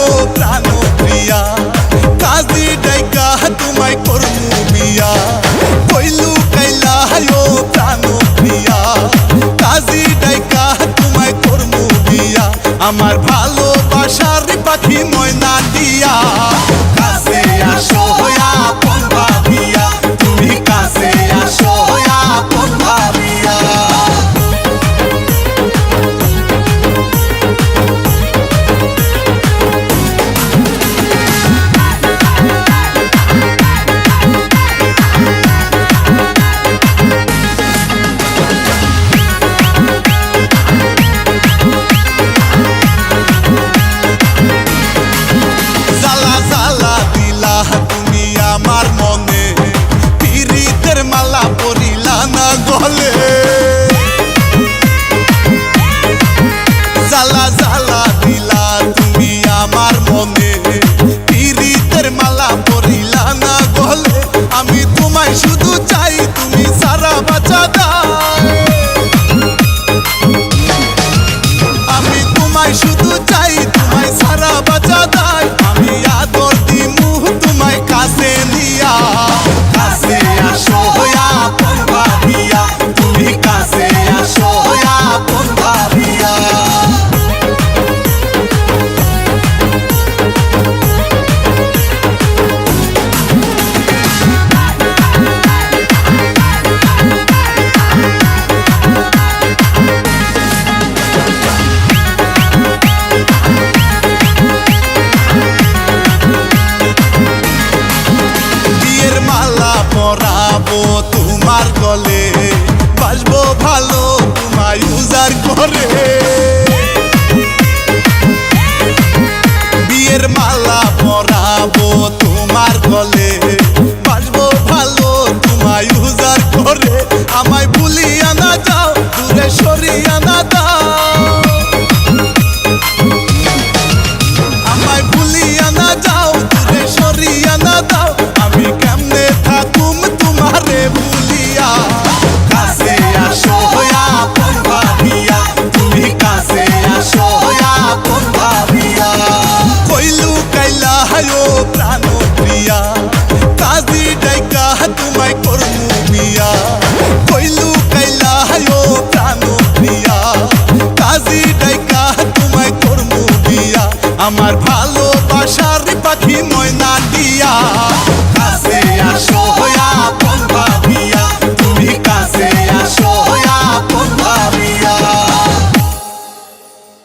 ও প্রাণ প্রিয়া কাজী ডাইকা তোমায় করমু বিয়া কইলু কাইলা ও প্রাণ প্রিয়া কাজী ডাইকা তোমায় করমু বিয়া আমার ভালোবাসার পাখি ময়না দিয়া কাছে আসো আপন ভাবিয়া তুমি কাছে আসো আপন ভাবিয়া আমার মনে পীড়িতের মালা পরিলা না গলে জ্বালা জ্বালা দিলা তুমি আমার মনে পীড়িতের মালা পরিলা না গলে আমি তোমায় শুধু চাই তুমি সারা বাঁচা দাও আমি তোমায় শুধু চাই তোমায় সারা বাঁচা দাই আমি আদর দিমু তোমায় কাছে নিয়া কাছে আসো আপন ভাবিয়া তুমি কাছে আসো আপন ভাবিয়া পরাবো তোমার গলে বাসবো ভালো তোমায় উজার করে বিয়ের মালা পরাবো তোমার গলে বাসবো ভালো তোমায় উজার করে আমায় ভুলিয়া না যাও দূরে সরিয়া না দাও আমায় ভুলিয়া না যাও দূরে সরিয়া না দাও আমি কেমনে থাকুম তোমারে ভুলিয়া কাছে আসো আপন ভাবিয়া তুমি কাছে আসো আপন ভাবিয়া কইলু কাইলা ও প্রাণ প্রিয়া কাজী ডাইকা তোমায় করমু বিয়া কইলু কাইলা ও প্রাণ প্রিয়া কাজী ডাইকা তোমায় করমু বিয়া আমার